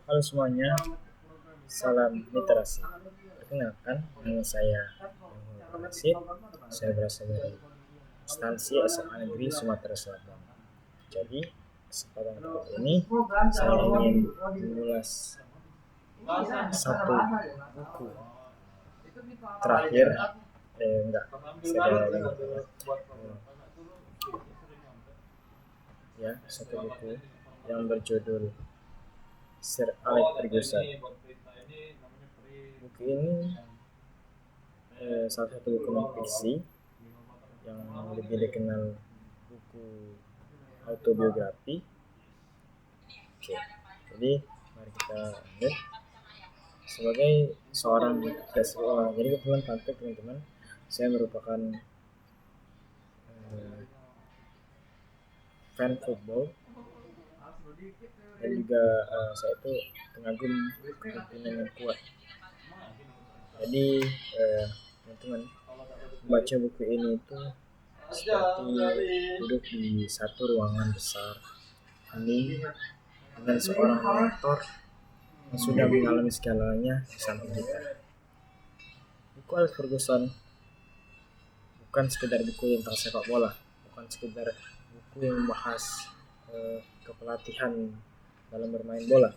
Halo semuanya, salam literasi. Perkenalkan, nama saya Muhammad Rashid. Saya berasal dari instansi SMA Negeri Sumatera Selatan. Jadi, kesempatan kali ini saya ingin mengulas satu buku terakhir. Enggak, saya satu buku yang berjudul Sir Alex Ferguson. Buku ini salah satu buku non-fiksi yang lebih dikenal buku autobiografi. Oke, jadi mari kita lihat sebagai seorang sekolah. Jadi kebetulan praktek teman-teman, saya merupakan fan football dan juga saya itu pengagum kepemimpinan yang kuat. Jadi teman-teman membaca buku ini itu seperti duduk di satu ruangan besar hening dengan seorang mentor yang sudah mengalami segalanya di samping kita. Buku Alex Ferguson bukan sekedar buku tentang sepak bola, bukan sekedar buku yang membahas kepelatihan dalam bermain bola.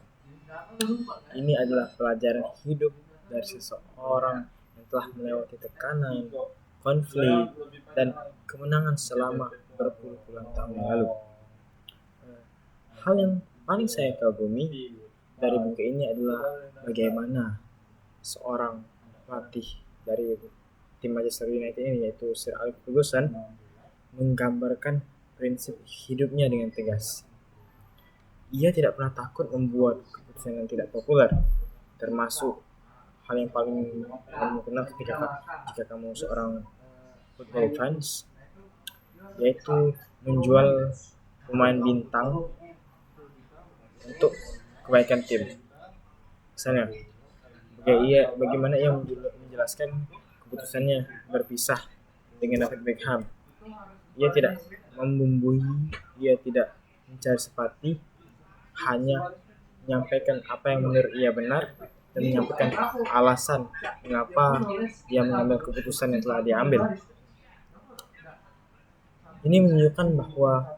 Ini adalah pelajaran hidup dari seseorang yang telah melewati tekanan, konflik, dan kemenangan selama berpuluh-puluh tahun yang lalu. Hal yang paling saya kagumi dari buku ini adalah bagaimana seorang pelatih dari tim Manchester United ini, yaitu Sir Alex Ferguson, menggambarkan prinsip hidupnya dengan tegas. Ia tidak pernah takut membuat keputusan yang tidak populer, termasuk hal yang paling kamu kenal jika kamu seorang football fans, yaitu menjual pemain bintang untuk kebaikan tim. Misalnya, bagaimana ia menjelaskan keputusannya berpisah dengan David Beckham. Ia tidak membumbui, ia tidak mencari simpati, hanya menyampaikan apa yang menurut ia benar dan menyampaikan alasan mengapa dia mengambil keputusan yang telah dia ambil. Ini menunjukkan bahwa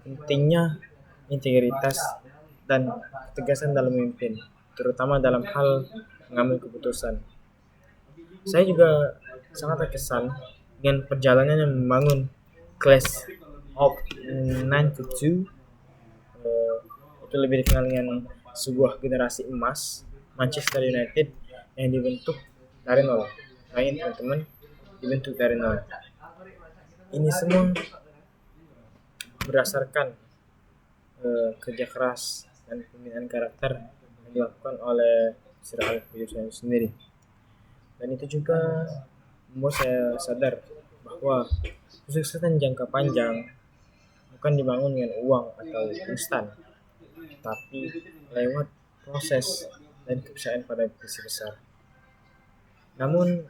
pentingnya integritas dan ketegasan dalam memimpin, terutama dalam hal mengambil keputusan. Saya juga sangat terkesan dengan perjalanan yang membangun Class of 92, itu lebih dikenal dengan sebuah generasi emas Manchester United yang dibentuk dari nol. Bayangin teman-teman, dibentuk dari nol. Ini semua berdasarkan kerja keras dan pembinaan karakter yang dilakukan oleh Sir Alex Ferguson sendiri. Dan itu juga membuat saya sadar bahwa kesuksesan jangka panjang bukan dibangun dengan uang atau instan, tapi lewat proses dan kepercayaan pada visi besar. Namun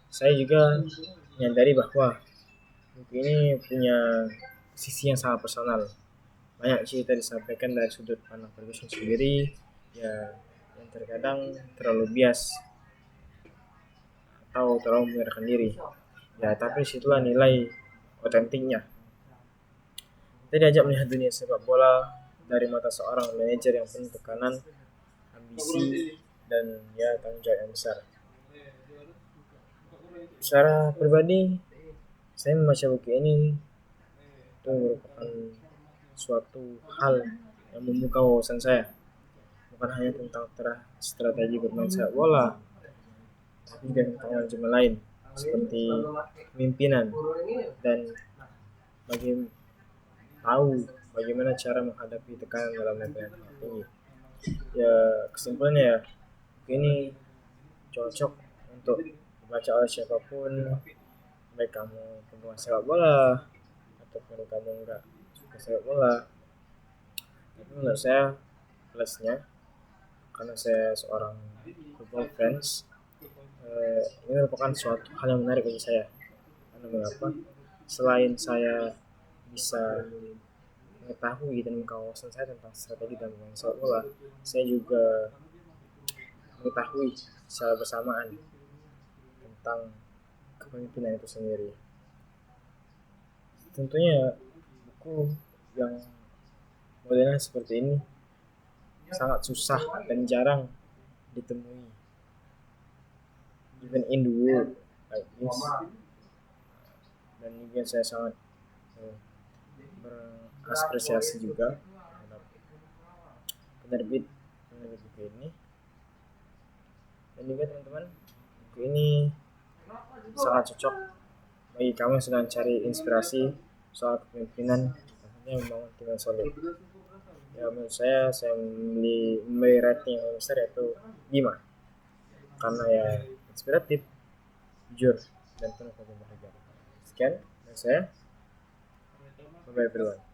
saya juga menyadari bahwa buku ini punya sisi yang sangat personal. Banyak cerita disampaikan dari sudut pandang Ferguson sendiri, yang terkadang terlalu bias atau terlalu menyerahkan diri. Tapi situlah nilai otentiknya. Kita diajak melihat dunia sepak bola dari mata seorang manajer yang penuh tekanan, ambisi, dan tanggung jawab yang besar. Secara pribadi, saya membaca buku ini itu merupakan suatu hal yang membuka wawasan saya, bukan hanya tentang strategi bermain sepak bola, tapi juga tentang manajemen lain seperti pemimpinan dan bagaimana cara menghadapi tekanan dalam level yang tinggi. Kesimpulannya ini cocok untuk dibaca oleh siapapun, baik kamu penggemar sepak bola ataupun kamu enggak suka sepak bola. Tapi menurut saya plusnya, karena saya seorang football fans, ini merupakan suatu hal yang menarik bagi saya. Karena mengapa? Selain saya bisa mengetahui dan mengkawasan saya tentang strategi dan pemain sepak bola, saya juga mengetahui secara bersamaan tentang kepemimpinan itu sendiri. Tentunya buku yang modelnya seperti ini sangat susah dan jarang ditemui, even in the world like this. Dan juga saya sangat berapresiasi juga terhadap penerbit buku ini. Dan juga teman-teman, buku ini sangat cocok bagi kamu yang sedang cari inspirasi soal kepemimpinan, maksudnya membangun tim yang solid. Ya, menurut saya memberi rating yang besar yaitu 5 karena ya inspiratif, jujur, dan penuh kebahagiaan. Sekian dari saya. Bye bye everyone.